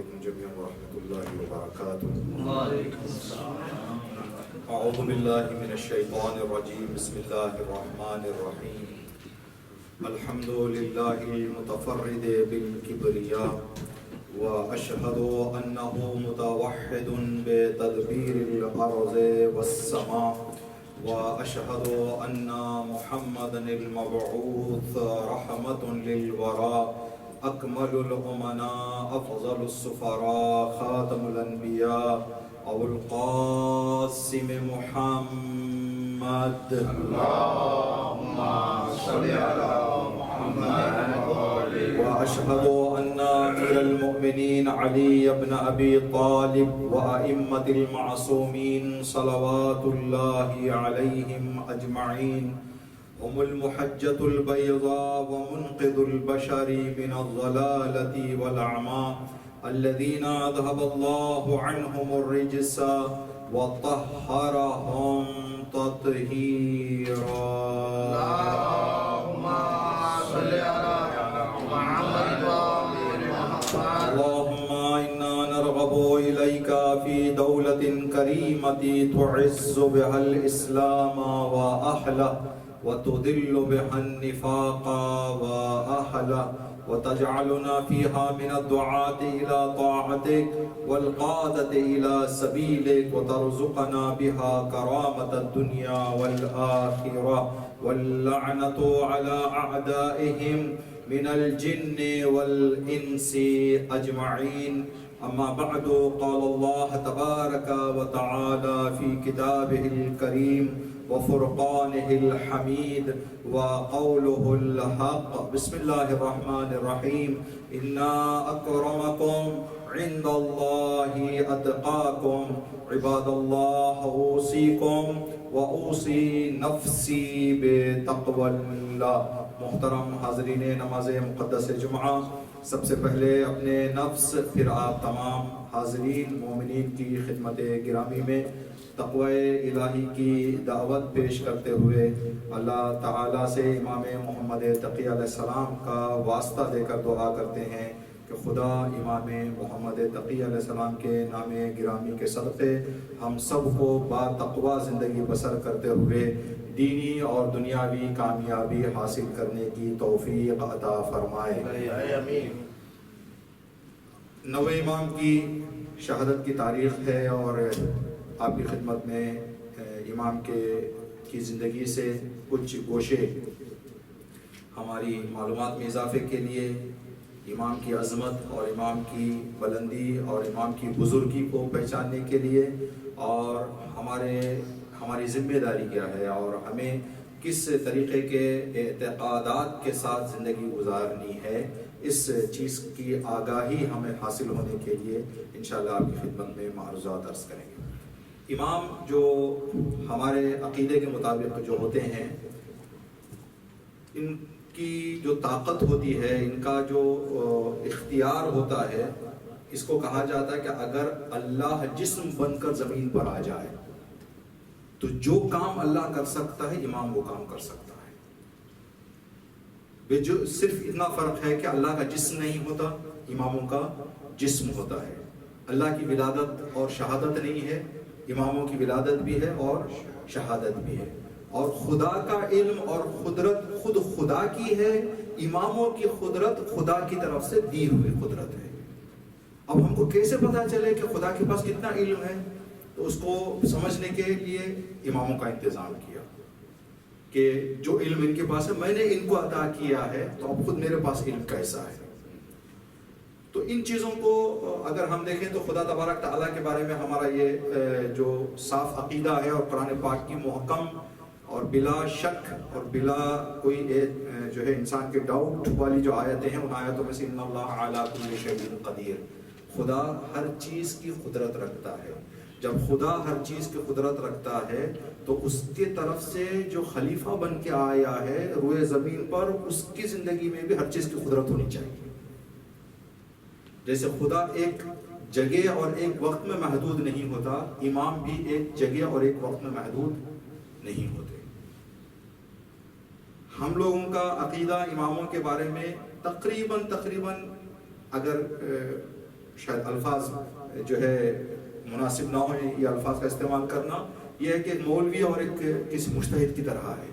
علیکم جميعا ورحمۃ اللہ وبرکاتہ۔ وعلیکم السلام۔ اعوذ باللہ من الشیطان الرجیم، بسم اللہ الرحمن الرحیم۔ الحمد للہ المتفرد بالکبریاء واشہد انہ متوحد بتدبیر الارض والسماء واشہد ان محمدا المبعوث رحمۃ للوراء اکمل الامناء افضل السفراء خاتم الانبیاء ابو القاسم محمد اللهم صل على محمد واشهد ان امير المؤمنين علي بن ابي طالب وائمه المعصومين صلوات الله عليهم اجمعين هم المحجة البيضاء ومنقذ البشر من الضلالة والأعمى الذين أذهب الله عنهم الرجس وطهرهم تطهيرا اللهم صل على محمد اللهم إنا نرغب إليك في دولة كريمة تعز بها الإسلام وأهله وتذل بها النفاق وأهله وتجعلنا فيها من الدعاة إلى طاعتك والقادة إلى سبيلك وترزقنا بها كرامة الدنيا والآخرة واللعنة على أعدائهم من الجن والإنس أجمعين. أما بعد، قال الله تبارك وتعالى في كتابه الكريم وفرقانه الحميد وقوله الحق. بسم الله الرحمن الرحيم. إنا أكرمكم عند الله أتقاكم. عباد الله، أوصيكم وأوصي نفسي بتقوى الله. محترم حاضرین نماز مقدس جمعہ، سب سے پہلے اپنے نفس پھر آپ تمام حاضرین مومنین کی خدمت گرامی میں تقوی الہی کی دعوت پیش کرتے ہوئے اللہ تعالیٰ سے امام محمد تقی علیہ السلام کا واسطہ دے کر دعا کرتے ہیں کہ خدا امام محمد تقی علیہ السلام کے نام گرامی کے صدقے ہم سب کو با تقوی زندگی بسر کرتے ہوئے دینی اور دنیاوی کامیابی حاصل کرنے کی توفیق عطا فرمائے۔ آمین۔ نوے امام کی شہادت کی تاریخ ہے اور آپ کی خدمت میں امام کی زندگی سے کچھ گوشے ہماری معلومات میں اضافے کے لیے امام کی عظمت اور امام کی بلندی اور امام کی بزرگی کو پہچاننے کے لیے اور ہماری ذمہ داری کیا ہے اور ہمیں کس طریقے کے اعتقادات کے ساتھ زندگی گزارنی ہے، اس چیز کی آگاہی ہمیں حاصل ہونے کے لیے انشاءاللہ آپ کی خدمت میں معروضات عرض کریں گے۔ امام جو ہمارے عقیدے کے مطابق جو ہوتے ہیں، ان کی جو طاقت ہوتی ہے، ان کا جو اختیار ہوتا ہے، اس کو کہا جاتا ہے کہ اگر اللہ جسم بن کر زمین پر آ جائے تو جو کام اللہ کر سکتا ہے امام وہ کام کر سکتا ہے۔ جو صرف اتنا فرق ہے کہ اللہ کا جسم نہیں ہوتا، اماموں کا جسم ہوتا ہے۔ اللہ کی ولادت اور شہادت نہیں ہے، اماموں کی ولادت بھی ہے اور شہادت بھی ہے۔ اور خدا کا علم اور قدرت خود خدا کی ہے، اماموں کی قدرت خدا کی طرف سے دی ہوئی قدرت ہے۔ اب ہم کو کیسے پتا چلے کہ خدا کے پاس کتنا علم ہے؟ تو اس کو سمجھنے کے لیے اماموں کا انتظام کیا کہ جو علم ان کے پاس ہے میں نے ان کو عطا کیا ہے، تو اب خود میرے پاس علم کیسا ہے۔ تو ان چیزوں کو اگر ہم دیکھیں تو خدا تبارک تعالیٰ کے بارے میں ہمارا یہ جو صاف عقیدہ ہے اور قرآن پاک کی محکم اور بلا شک اور بلا کوئی جو ہے انسان کے ڈاؤٹ والی جو آیتیں ہیں، ان آیتوں میں سے ان اللہ علی کل شیء قدیر، خدا ہر چیز کی قدرت رکھتا ہے۔ جب خدا ہر چیز کی قدرت رکھتا ہے تو اس کے طرف سے جو خلیفہ بن کے آیا ہے روئے زمین پر، اس کی زندگی میں بھی ہر چیز کی قدرت ہونی چاہیے۔ جیسے خدا ایک جگہ اور ایک وقت میں محدود نہیں ہوتا، امام بھی ایک جگہ اور ایک وقت میں محدود نہیں ہوتے۔ ہم لوگوں کا عقیدہ اماموں کے بارے میں تقریباً اگر شاید الفاظ جو ہے مناسب نہ ہو یہ الفاظ کا استعمال کرنا، یہ ہے کہ ایک مولوی اور ایک کسی مجتہد کی طرح ہے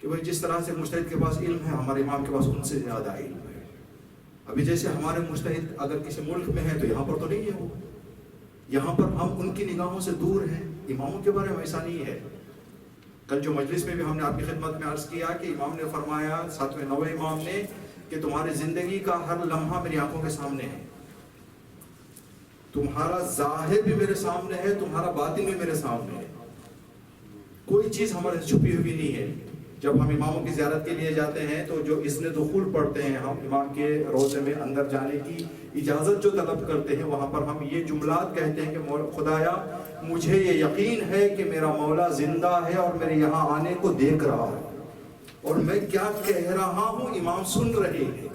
کہ بھائی جس طرح سے مجتہد کے پاس علم ہے ہمارے امام کے پاس ان سے زیادہ علم ہے. ابھی جیسے ہمارے مجتہد اگر کسی ملک میں ہے تو یہاں پر تو نہیں ہے وہ، یہاں پر ہم ان کی نگاہوں سے دور ہیں. اماموں کے بارے میں ایسا نہیں ہے. کل جو مجلس میں بھی ہم نے آپ کی خدمت میں عرض کیا کہ امام نے فرمایا، 7ویں 9ویں امام نے، کہ تمہاری زندگی کا ہر لمحہ میری آنکھوں کے سامنے ہے، تمہارا ظاہر بھی میرے سامنے ہے، تمہارا باطن بھی میرے سامنے ہے، کوئی چیز ہمارے سے چھپی ہوئی نہیں ہے. جب ہم اماموں کی زیارت کے لیے جاتے ہیں تو جو اذن دخول پڑھتے ہیں، ہم امام کے روضے میں اندر جانے کی اجازت جو طلب کرتے ہیں، وہاں پر ہم یہ جملات کہتے ہیں کہ خدایا مجھے یہ یقین ہے کہ میرا مولا زندہ ہے اور میرے یہاں آنے کو دیکھ رہا ہے، اور میں کیا کہہ رہا ہوں امام سن رہے ہیں،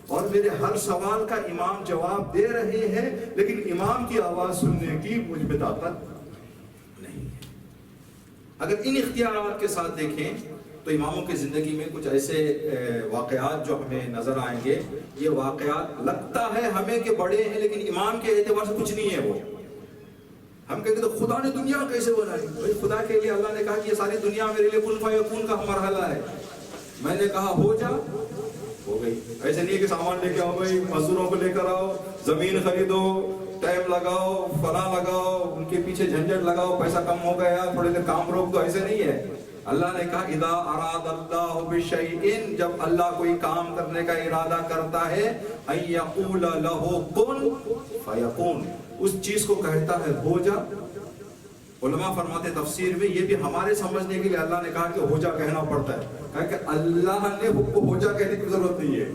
اور میرے ہر سوال کا امام جواب دے رہے ہیں، لیکن امام کی آواز سننے کی مجھ میں طاقت نہیں ہے. اگر ان اختیارات کے ساتھ دیکھیں تو اماموں کی زندگی میں کچھ ایسے واقعات جو ہمیں نظر آئیں گے، یہ واقعات لگتا ہے ہمیں کہ بڑے ہیں لیکن امام کے اعتبار سے کچھ نہیں ہے. وہ ہم کہیں گے تو خدا نے دنیا کیسے بنائی؟ بھائی خدا کے لیے اللہ نے کہا کہ یہ ساری دنیا میرے لیے کن فیکون کا مرحلہ ہے. میں نے کہا ہو جا، ہو گئی. ایسے نہیں ہے کہ سامان لے کے آؤ، بھائی مزدوروں کو لے کر آؤ، زمین خریدو، ٹائم لگاؤ، فلاں لگاؤ، ان کے پیچھے جھنجٹ لگاؤ، پیسہ کم ہو گیا تھوڑے دیر کام روک دو. ایسے نہیں ہے. اللہ نے کہا اذا اراد اللہ بشیء، جب اللہ کوئی کام کرنے کا ارادہ کرتا ہے، ان یقول له کن فیکون، اس چیز کو کہتا ہے ہو جا. علماء فرماتے تفسیر میں یہ بھی ہمارے سمجھنے کے لیے اللہ نے کہا کہ ہو جا کہنا پڑتا ہے، کہا کہ اللہ نے حکم کو ہو جا کہنے کی ضرورت نہیں ہے.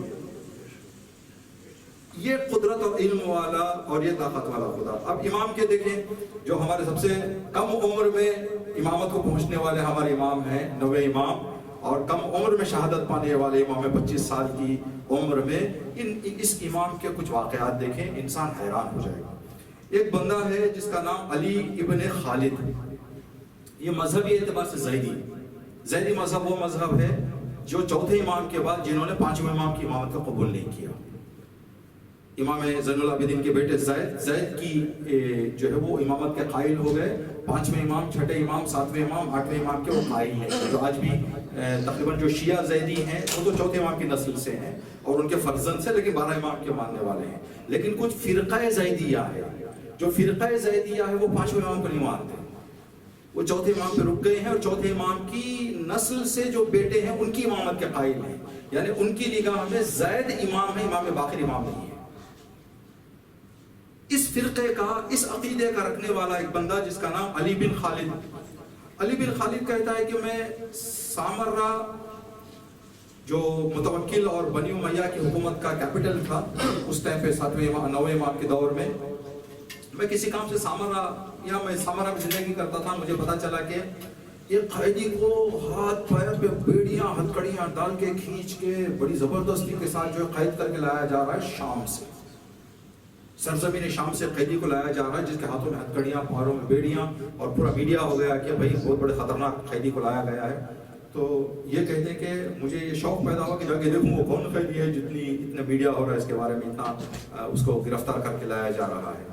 یہ قدرت اور علم والا اور یہ طاقت والا خدا. اب امام کے دیکھیں، جو ہمارے سب سے کم عمر میں امامت کو پہنچنے والے ہمارے امام ہیں 9ویں امام، اور کم عمر میں شہادت پانے والے امام 25 سال کی عمر میں. اس امام کے کچھ واقعات دیکھیں، انسان حیران ہو جائے گا. ایک بندہ ہے جس کا نام علی ابن خالد. یہ مذہبی اعتبار سے زیدی مذہب وہ مذہب ہے جو چوتھے امام کے بعد جنہوں نے 5ویں امام کی امامت کو قبول نہیں کیا. امام زین العابدین کے بیٹے زید کی جو ہے وہ امامت کے قائل ہو گئے. 5ویں امام، 6ٹھے امام، 7ویں امام، 8ویں امام کے وہ قائل ہیں. جو آج بھی تقریباً جو شیعہ زیدی ہیں وہ تو چوتھے امام کی نسل سے ہیں اور ان کے فرزند سے، لیکن 12 امام کے ماننے والے ہیں. لیکن کچھ فرقہ زیدیہ ہے، جو فرقہ زیدیہ ہے وہ 5ویں امام کو نہیں مانتے، وہ چوتھے امام پہ رک گئے ہیں، اور چوتھے امام کی نسل سے جو بیٹے ہیں ان کی امامت کے قائل ہیں. یعنی ان کی نگاہ میں زید امام ہے، امام باقر امام نہیں ہے. اس فرقے کا، اس عقیدے کا رکھنے والا ایک بندہ جس کا نام علی بن خالد. علی بن خالد کہتا ہے کہ میں سامرہ جو متوکل اور بنی امیہ کی حکومت کا کیپٹل تھا اس ٹائم پہ 7ویں 9ویں امام کے دور میں، میں کسی کام سے سامرہ میں سامرہ میں زندگی کرتا تھا. مجھے پتا چلا کہ ایک قیدی کو ہاتھ پیر پہ بیڑیاں ہتھکڑیاں ڈال کے کھینچ کے بڑی زبردستی کے ساتھ جو قید کر کے لایا جا رہا ہے شام سے، سرزمین شام سے قیدی کو لایا جا رہا ہے، جس کے ہاتھوں میں ہتھکڑیاں، پاؤں میں بیڑیاں، اور پورا میڈیا ہو گیا کہ بھائی بہت بڑے خطرناک قیدی کو لایا گیا ہے. تو یہ کہتے ہیں کہ مجھے یہ شوق پیدا ہوا کہ جا کے دیکھوں وہ کون قیدی ہے اتنا میڈیا ہو رہا ہے اس کے بارے میں، اتنا اس کو گرفتار کر کے لایا جا رہا ہے.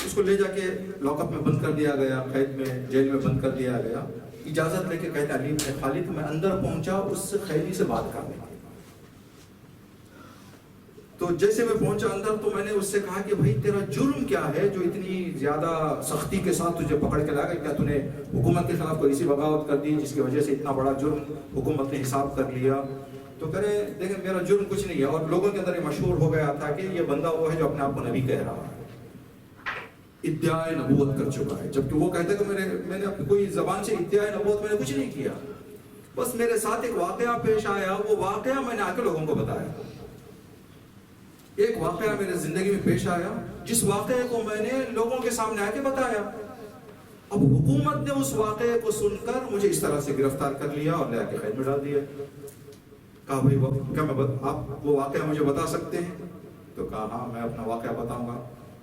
اس کو لے جا کے لاک اپ میں بند کر دیا گیا، قید میں جیل میں بند کر دیا گیا. اجازت لے کے کہتے علی بن خالد میں اندر پہنچا اس سے قیدی سے بات کرنے کے. تو جیسے میں پہنچا اندر تو میں نے اس سے کہا کہ بھائی تیرا جرم کیا ہے جو اتنی زیادہ سختی کے ساتھ تجھے پکڑ کے لایا گیا؟ کیا تو نے حکومت کے خلاف کوئی ایسی بغاوت کر دی جس کی وجہ سے اتنا بڑا جرم حکومت نے حساب کر لیا؟ تو کہہ رہے دیکھیں میرا جرم کچھ نہیں ہے. اور لوگوں کے اندر یہ مشہور ہو گیا تھا کہ یہ بندہ وہ ہے جو اپنے آپ کو نبی کہہ رہا ہے، ادعائے نبوت کر چکا ہے، جبکہ وہ کہتا ہے کہ میں نے اپنی کوئی زبان سے ادعائے نبوت میں نے کچھ نہیں کیا، بس میرے ساتھ ایک واقعہ پیش آیا، وہ واقعہ میں نے آ کے لوگوں کو بتایا. ایک واقعہ میرے زندگی میں پیش آیا جس واقعے کو میں نے لوگوں کے سامنے آ کے بتایا. اب حکومت نے اس واقعے کو سن کر مجھے اس طرح سے گرفتار کر لیا اور لے آ کے قید میں ڈال دیا. کہا بھائی کیا آپ وہ واقعہ مجھے بتا سکتے ہیں؟ تو کہا ہاں میں اپنا واقعہ بتاؤں گا.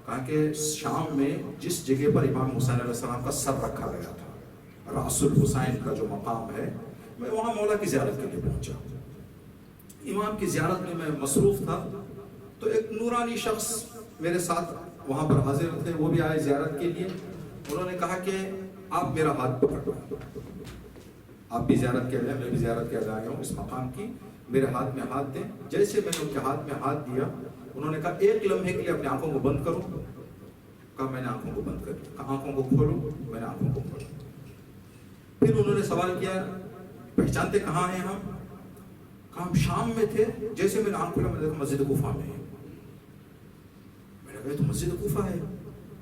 کہا کہ شام میں جس جگہ پر امام حسین علیہ السلام کا سر رکھا گیا تھا، راس الحسین کا جو مقام ہے، میں وہاں مولا کی زیارت کے لیے پہنچا. امام کی زیارت میں مصروف تھا تو ایک نورانی شخص میرے ساتھ وہاں پر حاضر تھے، وہ بھی آئے زیارت کے لیے. انہوں نے کہا کہ آپ میرا ہاتھ پکڑ لو، آپ بھی زیارت کے لیے، میں بھی زیارت کے لیے آیا ہوں اس مقام کی، میرے ہاتھ میں ہاتھ دیں. جیسے میں نے ان کے ہاتھ میں ہاتھ دیا، انہوں نے کہا ایک لمحے کے لیے اپنی آنکھوں کو بند کرو. کہا میں نے آنکھوں کو بند کر دیا. کہا آنکھوں کو کھولو. میں نے آنکھوں کو کھولا. پھر انہوں نے سوال کیا پہچانتے کہاں ہیں ہم؟ کہا ہم شام میں تھے. جیسے میں نے آنکھ کھولا میں نے دیکھا مسجد کوفہ میں ہے. میں نے کہا یہ تو مسجد کوفہ ہے،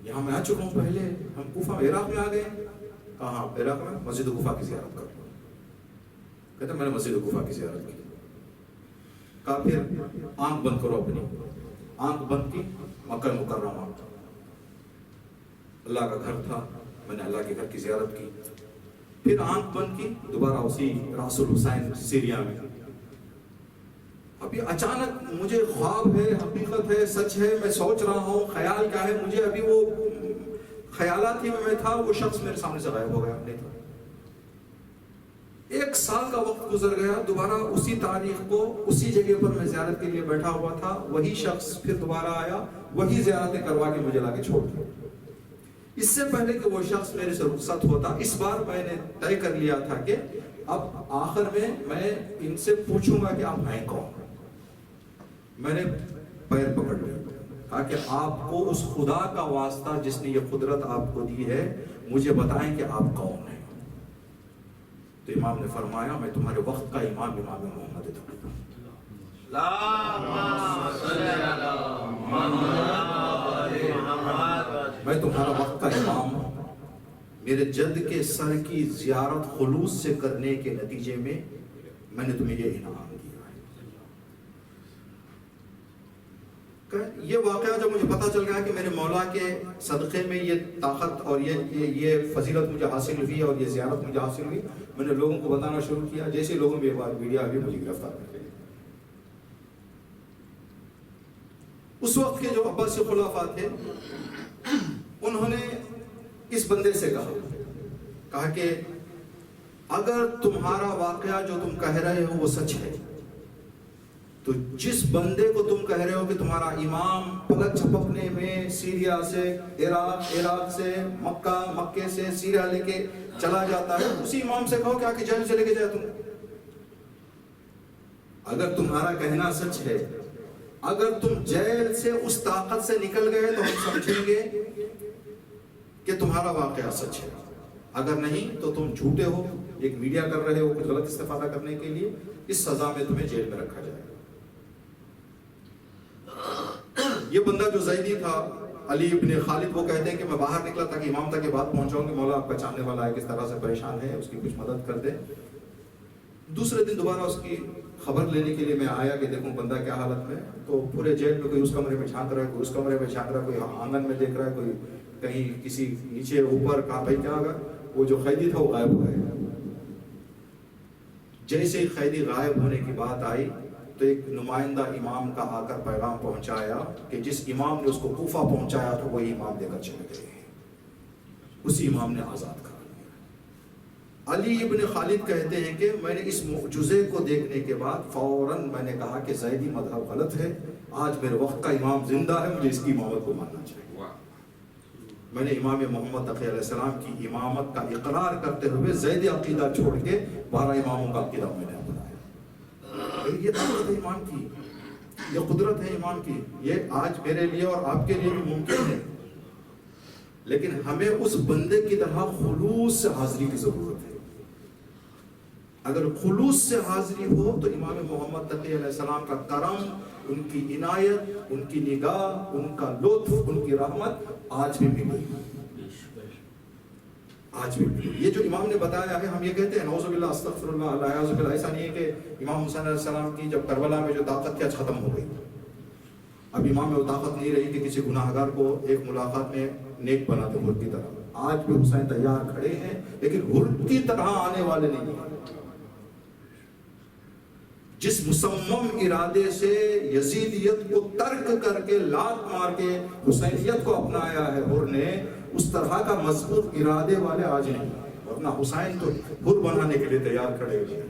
یہاں میں آ چکا ہوں پہلے، ہم کوفہ عراق میں آ گئے. کہا ہاں عراق میں مسجد کوفہ کی زیارت کرو. کہتے میں نے مسجد کوفہ کی زیارت کی. کہا پھر آنکھ بند کرو اپنی. آنکھ بند کی. مکہ مکرمہ اللہ کا گھر تھا، میں نے اللہ کے گھر کی زیارت کی. پھر آنکھ بند کی، دوبارہ اسی راس الحسین سیریا میں. ابھی اچانک مجھے خواب ہے، حقیقت ہے، سچ ہے، میں سوچ رہا ہوں خیال کیا ہے، مجھے ابھی وہ خیالات ہی میں تھا، وہ شخص میرے سامنے سے غائب ہو گیا. نہیں تھا. 1 سال کا وقت گزر گیا. دوبارہ اسی تاریخ کو اسی جگہ پر میں زیارت کے لیے بیٹھا ہوا تھا. وہی شخص پھر دوبارہ آیا، وہی زیارتیں کروا کے مجھے لا کے چھوڑ دیا. اس سے پہلے کہ وہ شخص میرے سے رخصت ہوتا، اس بار میں نے طے کر لیا تھا کہ اب آخر میں ان سے پوچھوں گا کہ آپ ہیں کون. میں نے پیر پکڑ لیا. کہا کہ آپ کو اس خدا کا واسطہ جس نے یہ قدرت آپ کو دی ہے، مجھے بتائیں کہ آپ کون ہیں. تو امام نے فرمایا میں تمہارے وقت کا امام محمد ہوں. میں تمہارا وقت کا امام ہوں. میرے جد کے سر کی زیارت خلوص سے کرنے کے نتیجے میں میں نے تمہیں یہ انعام دیا ہے. یہ واقعہ جب مجھے پتا چل گیا کہ میرے مولا کے صدقے میں یہ طاقت اور یہ فضیلت مجھے حاصل ہوئی اور یہ زیارت مجھے حاصل ہوئی، میں نے لوگوں کو بتانا شروع کیا. جیسے لوگوں میں میڈیا بھی مجھے گرفتار کر لیا. اس وقت کے جو عباسی خلفاء تھے انہوں نے اس بندے سے کہا کہ اگر تمہارا واقعہ جو تم کہہ رہے ہو وہ سچ ہے تو جس بندے کو تم کہہ رہے ہو کہ تمہارا امام پلک جھپکنے میں سیریا سے عراق سے مکے سے سیریا لے کے چلا جاتا ہے، اسی امام سے کہو کہ آ کے جیل سے لے کے جائے تم. اگر تمہارا کہنا سچ ہے، اگر تم جیل سے اس طاقت سے نکل گئے تو ہم سمجھیں گے کہ تمہارا واقعہ سچ ہے. اگر نہیں تو تم جھوٹے ہو، ایک میڈیا کر رہے ہو کچھ غلط استفادہ کرنے کے لیے، اس سزا میں تمہیں جیل میں رکھا جائے گا. یہ بندہ جو زیدی تھا علی ابن خالد، وہ کہتے ہیں کہ میں باہر نکلا تاکہ امام تک یہ بات پہنچاؤں کہ مولا آپ کا چاہنے والا ہے کس طرح سے پریشان ہے، اس کی کچھ مدد کر دے. دوسرے دن دوبارہ اس کی خبر لینے کے لیے میں آیا کہ دیکھوں بندہ کیا حالت میں. تو پورے جیل میں کوئی اس کمرے میں جھانک رہا ہے، کوئی اس کمرے میں جھانک رہا ہے، کوئی آنگن میں دیکھ رہا ہے، کوئی کہیں کسی نیچے اوپر. کہا بھائی کیا ہوگا؟ وہ جو قیدی تھا وہ غائب ہو گیا. جیسے ہی قیدی غائب ہونے کی بات آئی تو ایک نمائندہ امام کا آ کر پیغام پہنچایا کہ جس امام نے اس کو کوفہ پہنچایا تھا وہی امام دے کر چلے گئے. اسی امام نے آزاد کرا دیا. علی ابن خالد کہتے ہیں کہ میں نے اس معجزے کو دیکھنے کے بعد فوراً میں نے کہا کہ زیدی مذہب غلط ہے، آج میرے وقت کا امام زندہ ہے، مجھے اس کی امامت کو ماننا چاہیے. میں نے امام محمد تقی علیہ السلام کی امامت کا اقرار کرتے ہوئے زید عقیدہ چھوڑ کے 12 اماموں کا عقیدہ میں نے اپنایا. یہ طاقت ہے ایمان کی، یہ قدرت ہے ایمان کی. یہ آج میرے لیے اور آپ کے لیے بھی ممکن ہے، لیکن ہمیں اس بندے کی طرح خلوص سے حاضری کی ضرورت ہے. اگر خلوص سے حاضری ہو تو امام محمد تقی علیہ السلام کا کرم، ان کی عنایت، ان کی نگاہ، ان کا لطف، ان کی رحمت آج بھی ملی. آج بھی ملی. یہ جو امام نے بتایا ہے، ہم یہ کہتے ہیں نعوذ باللہ استغفر اللہ، اعوذ باللہ. ایسا نہیں ہے کہ امام حسین علیہ السلام کی جب کربلا میں جو طاقت تھی آج ختم ہو گئی. اب امام میں وہ طاقت نہیں رہی کہ کسی گناہ گار کو ایک ملاقات میں نیک بنا دے حر کی طرح. آج بھی حسین تیار کھڑے ہیں لیکن حر کی طرح آنے والے نہیں ہیں. جس مصمم ارادے سے یزیدیت کو ترک کر کے لات مار کے حسینیت کو اپنایا ہے حر نے، اس طرح کا مضبوط ارادے والے آج نہیں. ورنہ حسین تو حر بنانے کے لیے تیار کھڑے ہوئے،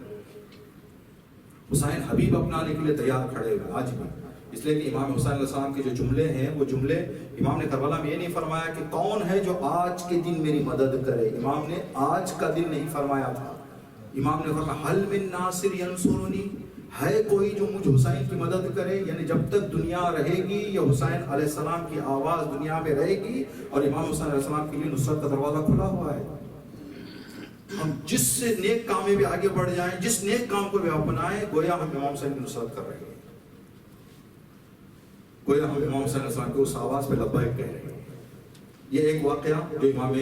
حسین حبیب اپنانے کے لیے تیار کھڑے ہوئے. آج بھی اس لیے کہ امام حسین علیہ السلام کے جو جملے ہیں وہ جملے امام نے کربلا میں یہ نہیں فرمایا کہ کون ہے جو آج کے دن میری مدد کرے، امام نے آج کا دن نہیں فرمایا تھا، امام نے فرمایا حل من ناصر ینصرنی، ہے کوئی جو مجھ حسین کی مدد کرے، یعنی جب تک دنیا رہے گی یا حسین علیہ السلام کی آواز دنیا میں رہے گی، اور امام حسین علیہ السلام کے لیے نصرت کا دروازہ کھلا ہوا ہے۔ ہم جس سے نیک کام میں بھی آگے بڑھ جائیں، جس نیک کام کو بھی اپنائیں، گویا ہم امام حسین کی نصرت کر رہے ہیں، گویا ہم امام حسین علیہ السلام کی اس آواز پہ لبیک کہہ رہے ہیں۔ یہ ایک واقعہ جو امام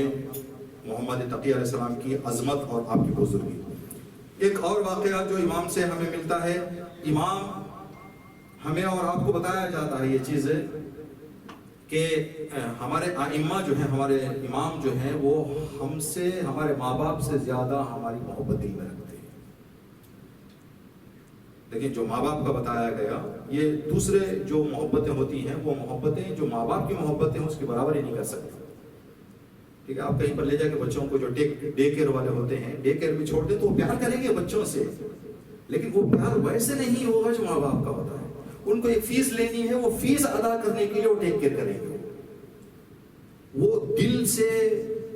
محمد تقی علیہ السلام کی عظمت اور آپ کی بزرگی۔ ایک اور واقعہ جو امام سے ہمیں ملتا ہے، امام ہمیں اور آپ کو بتایا جاتا ہے یہ چیز ہے کہ ہمارے ائمہ جو ہیں، ہمارے امام جو ہیں، وہ ہم سے، ہمارے ماں باپ سے زیادہ ہماری محبت دل میں رکھتے ہیں۔ لیکن جو ماں باپ کا بتایا گیا، یہ دوسرے جو محبتیں ہوتی ہیں، وہ محبتیں جو ماں باپ کی محبتیں ہیں اس کی برابر ہی نہیں کر سکتے۔ ٹھیک ہے، آپ کہیں پر لے جا کے بچوں کو جو ڈے کیئر والے ہوتے ہیں، ڈے کیئر میں چھوڑ دیں تو وہ پیار کریں گے بچوں سے، لیکن وہ پیار ویسے نہیں ہوگا جو ماں باپ کا ہوتا ہے۔ ان کو ایک فیس لینی ہے، وہ فیس ادا کرنے کے لیے وہ ٹیک کیئر کریں گے، وہ دل سے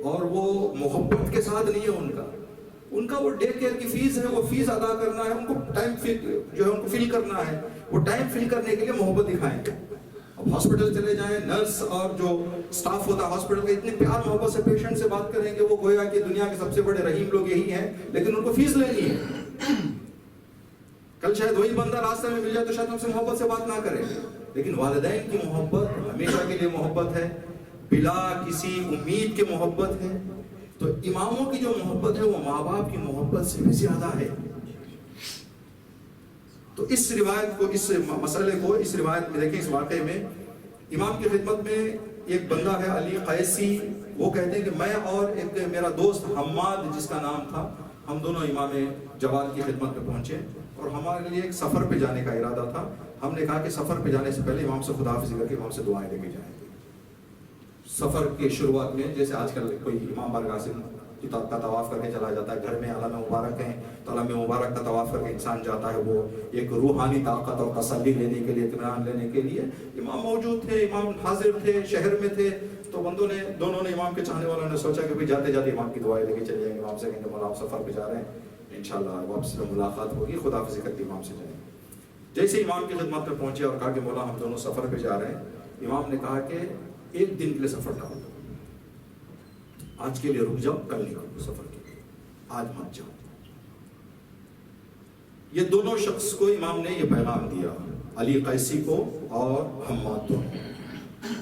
اور وہ محبت کے ساتھ نہیں ہے ان کا وہ ڈے کیئر کی فیس ہے، وہ فیس ادا کرنا ہے، ان کو ٹائم جو ہے ان کو فل کرنا ہے، وہ ٹائم فل کرنے کے لیے محبت دکھائیں گے۔ اب ہاسپٹل چلے جائیں، نرس اور جو سٹاف ہوتا ہے ہاسپٹل کا اتنے پیار محبت سے پیشنٹ سے بات کریں گے، وہ گویا کہ دنیا کے سب سے بڑے رحیم لوگ یہی ہیں، لیکن ان کو فیس لینی ہے۔ کل شاید وہی بندہ راستے میں مل جائے تو شاید ہم سے محبت سے بات نہ کرے، لیکن والدین کی محبت ہمیشہ کے لیے محبت ہے، بلا کسی امید کے محبت ہے۔ تو اماموں کی جو محبت ہے وہ ماں باپ کی محبت سے بھی زیادہ ہے۔ تو اس روایت کو، اس مسئلے کو، اس روایت میں دیکھیں، اس واقعے میں امام کی خدمت میں ایک بندہ ہے علی قیسی، وہ کہتے ہیں کہ میں اور ایک میرا دوست حماد جس کا نام تھا، ہم دونوں امام جواد کی خدمت میں پہنچے اور ہمارے لیے ایک سفر پہ جانے کا ارادہ تھا۔ ہم نے کہا کہ سفر پہ جانے سے پہلے امام سے خداحافظی کر کے امام سے دعائیں لے کے جائیں گے۔ سفر کی شروعات میں جیسے آج کل کوئی امام بارگاہ سے کا طواف کر کے چلا جاتا ہے، گھر میں علم مبارک ہیں تو علم مبارک کا طواف کر کے انسان جاتا ہے، وہ ایک روحانی طاقت اور تسلی لینے کے لیے، اطمینان لینے کے لیے۔ امام موجود تھے، امام حاضر تھے، شہر میں تھے، تو بندوں نے، دونوں نے، امام کے چاہنے والوں نے سوچا کہ جاتے جاتے امام کی دعائیں لے کے چلے جائیں گے، امام سے کہیں گے مولا آپ سفر پہ جا رہے ہیں، انشاءاللہ واپس میں ملاقات ہوگی، خداحافظی کر کے امام سے جائیں گے۔ جیسے امام کی خدمت میں پہنچے اور کہا کہ مولا ہم دونوں سفر پہ جا رہے ہیں، امام نے کہا کہ ایک دن کے لیے سفر ڈال دو، آج کے لیے رک جاؤ، کل نکلو سفر کے لیے، آج مت جاؤ۔ یہ دونوں شخص کو امام نے یہ پیغام دیا، علی قیسی کو اور حماد کو۔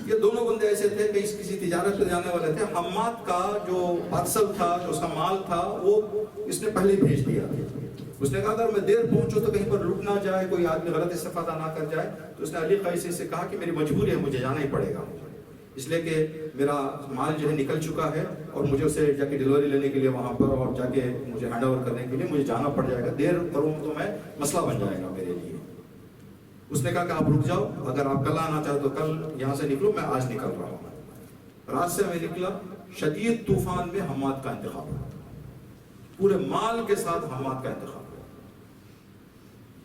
یہ دونوں بندے ایسے تھے کہ کسی تجارت پہ جانے والے تھے۔ حماد کا جو پارسل تھا، جو اس کا مال تھا، وہ اس نے پہلے بھیج دیا۔ اس نے کہا اگر میں دیر پہنچوں تو کہیں پر رک نہ جائے، کوئی آدمی غلط استفادہ نہ کر جائے، تو اس نے علی قیسی سے کہا کہ میری مجبوری ہے، مجھے جانا ہی پڑے گا، اس لیے کہ میرا مال جو ہے نکل چکا ہے اور مجھے اسے جا کے ڈیلیوری لینے کے لیے وہاں پر اور جا کے مجھے ہینڈ اوور کرنے کے لیے مجھے جانا پڑ جائے گا، دیر کروں تو میں مسئلہ بن جائے گا میرے لیے۔ اس نے کہا کہ آپ رک جاؤ، اگر آپ کل آنا چاہتے تو کل یہاں سے نکلو، میں آج نکل رہا ہوں۔ رات سے میں نکلا، شدید طوفان میں حماد کا انتخاب ہوا، پورے مال کے ساتھ حماد کا انتخاب ہوا۔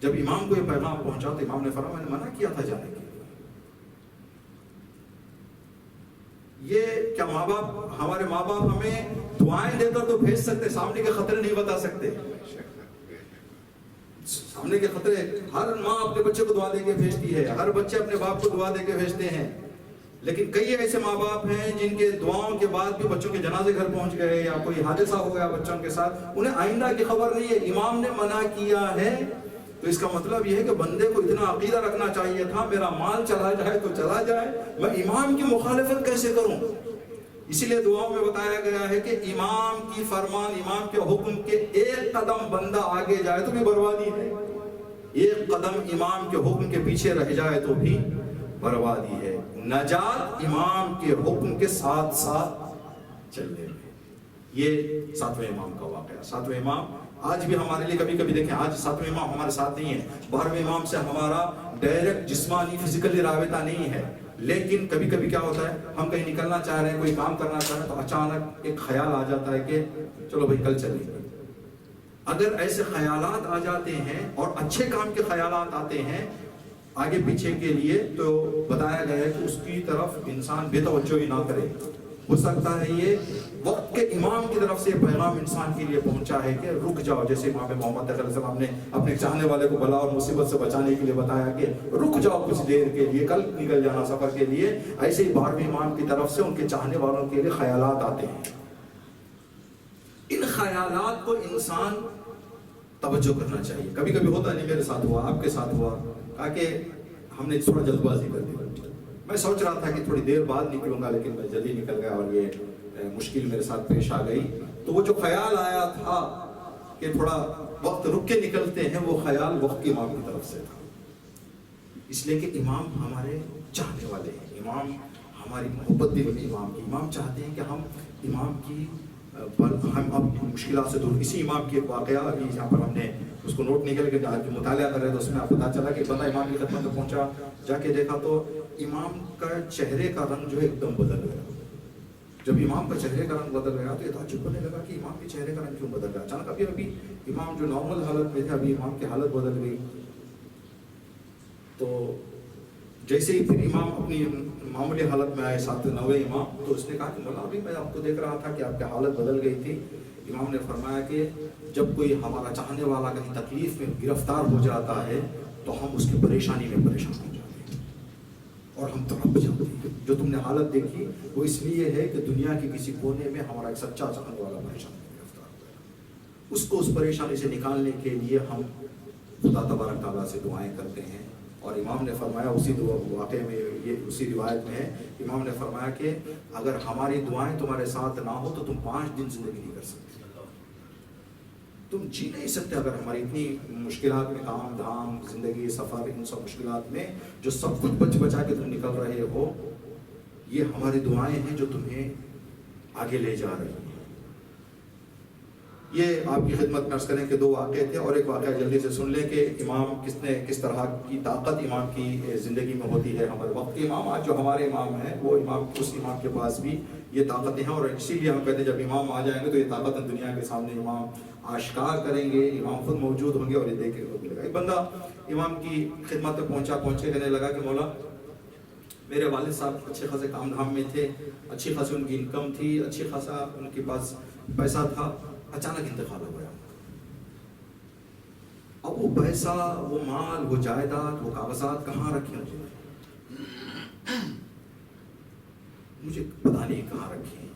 جب امام کو یہ پیغام پہنچا تو امام نے فرمایا میں نے منع کیا تھا جانے کے لیے۔ یہ کیا ماں باپ، ہمارے ماں باپ ہمیں دعائیں دے کر تو بھیج سکتے، سامنے کے خطرے نہیں بتا سکتے۔ سامنے کے خطرے، ہر ماں اپنے بچے کو دعا دے کے بھیجتی ہے، ہر بچے اپنے باپ کو دعا دے کے بھیجتے ہیں، لیکن کئی ایسے ماں باپ ہیں جن کے دعاؤں کے بعد بھی بچوں کے جنازے گھر پہنچ گئے یا کوئی حادثہ ہو گیا بچوں کے ساتھ، انہیں آئندہ کی خبر نہیں ہے۔ امام نے منع کیا ہے تو اس کا مطلب یہ ہے کہ بندے کو اتنا عقیدہ رکھنا چاہیے تھا، میرا مال چلا جائے تو چلا جائے، میں امام کی مخالفت کیسے کروں۔ اسی لیے دعاؤں میں بتایا گیا ہے کہ امام کی فرمان، امام کے حکم کے ایک قدم بندہ آگے جائے تو بھی بربادی ہے، ایک قدم امام کے حکم کے پیچھے رہ جائے تو بھی بربادی ہے۔ نجات امام کے حکم کے ساتھ ساتھ چلنے میں۔ یہ ساتویں امام کا واقعہ۔ ساتویں امام آج بھی ہمارے لیے کبھی کبھی دیکھیں، آج ساتویں امام ہمارے ساتھ نہیں ہے، 12ویں امام سے ہمارا ڈائریکٹ جسمانی فزیکلی رابطہ نہیں ہے، لیکن کبھی کبھی کیا ہوتا ہے، ہم کہیں نکلنا چاہ رہے ہیں، کوئی کام کرنا چاہ رہے ہیں تو اچانک ایک خیال آ جاتا ہے کہ چلو بھائی کل چلیں گے۔ اگر ایسے خیالات آ جاتے ہیں اور اچھے کام کے خیالات آتے ہیں آگے پیچھے کے لیے تو بتایا گیا ہے کہ اس کی طرف انسان بے توجہ ہی نہ کرے. ہو سکتا ہے یہ وقت کے امام کی طرف سے پیغام انسان کے لیے پہنچا ہے کہ رک جاؤ, جیسے امام محمد علیہ السلام نے اپنے چاہنے والے کو بلا اور مصیبت سے بچانے کے لیے بتایا کہ رک جاؤ کچھ دیر کے لیے, کل نکل جانا سفر کے لیے. ایسے ہی 12ویں امام کی طرف سے ان کے چاہنے والوں کے لیے خیالات آتے ہیں. ان خیالات کو انسان توجہ کرنا چاہیے. کبھی کبھی ہوتا نہیں, میرے ساتھ ہوا, آپ کے ساتھ ہوا, کہا کہ ہم نے تھوڑا جلد بازی کر دی. میں سوچ رہا تھا کہ تھوڑی دیر بعد نکلوں گا, لیکن میں جلدی نکل گیا اور یہ مشکل میرے ساتھ پیش آ گئی. تو وہ جو خیال آیا تھا کہ تھوڑا وقت رک کے نکلتے ہیں, وہ خیال وقت کے امام کی طرف سے تھا. اس لیے کہ امام ہمارے چاہنے والے ہیں, امام ہماری محبت دل میں امام کی. امام چاہتے ہیں کہ ہم امام کی ہم اب مشکلات سے دور. اسی امام کی ایک واقعہ ابھی یہاں پر ہم نے اس کو نوٹ نہیں کیا, لیکن آج مطالعہ کر رہے تو اس میں پتا چلا کہ بندہ امام کی خدمت میں پہنچا, جا کے دیکھا تو امام کا چہرے کا رنگ جو ہے ایک دم بدل گیا. جب امام کا چہرے کا رنگ بدل گیا تو یہ تعجب کرنے لگا کہ امام کے چہرے کا رنگ کیوں بدل گیا. اچانک ابھی امام جو نارمل حالت میں تھے, ابھی امام کی حالت بدل گئی. تو جیسے ہی پھر امام اپنی معمولی حالت میں آئے, 9ویں امام, تو اس نے کہا کہ مولا ابھی میں آپ کو دیکھ رہا تھا کہ آپ کی حالت بدل گئی تھی. امام نے فرمایا کہ جب کوئی ہمارا چاہنے والا کہیں تکلیف میں گرفتار ہو جاتا ہے تو ہم اس کی پریشانی میں پریشان ہو جاتے ہیں اور ہم تڑپ جاتے ہیں. جو تم نے حالت دیکھی وہ اس لیے ہے کہ دنیا کے کسی کونے میں ہمارا ایک سچا چاہنے والا پریشان گرفتار ہو گیا. اس کو اس پریشانی سے نکالنے کے لیے ہم خدا تبارک تعالیٰ سے دعائیں کرتے ہیں. اور امام نے فرمایا, اسی واقعے میں, یہ اسی روایت میں ہے, امام نے فرمایا کہ اگر ہماری دعائیں تمہارے ساتھ نہ ہو تو تم 5 دن زندگی نہیں کر سکتے, تم جی نہیں سکتے. اگر ہماری اتنی مشکلات میں, کام دھام, زندگی, سفر, ان سب مشکلات میں جو سب کچھ بچ بچا کے تم نکل رہے ہو, یہ ہماری دعائیں ہیں جو تمہیں آگے لے جا رہی ہیں. یہ آپ کی خدمت میں عرض کریں کہ 2 واقعے تھے, اور ایک واقعہ جلدی سے سن لیں کہ امام کس طرح کی طاقت امام کی زندگی میں ہوتی ہے. ہمارے وقت کے امام, آج جو ہمارے امام ہیں, وہ امام, اس امام کے پاس بھی یہ طاقتیں ہیں. اور اسی لیے ہم کہتے ہیں جب امام آ جائیں گے تو یہ طاقتیں دنیا کے سامنے امام آشکار کریں گے, امام خود موجود ہوں گے اور یہ دیکھنے کو ملے گا. ایک بندہ امام کی خدمت میں پہنچ کے کہنے لگا کہ مولا میرے والد صاحب اچھے خاصے کام دھام میں تھے, اچھی خاصی ان کی انکم تھی, اچھی خاصا ان کے پاس پیسہ تھا, اچانک انتقال ہو گیا. اب وہ پیسہ, وہ مال, وہ جائیداد, وہ کاغذات کہاں رکھے مجھے پتا نہیں کہاں رکھے.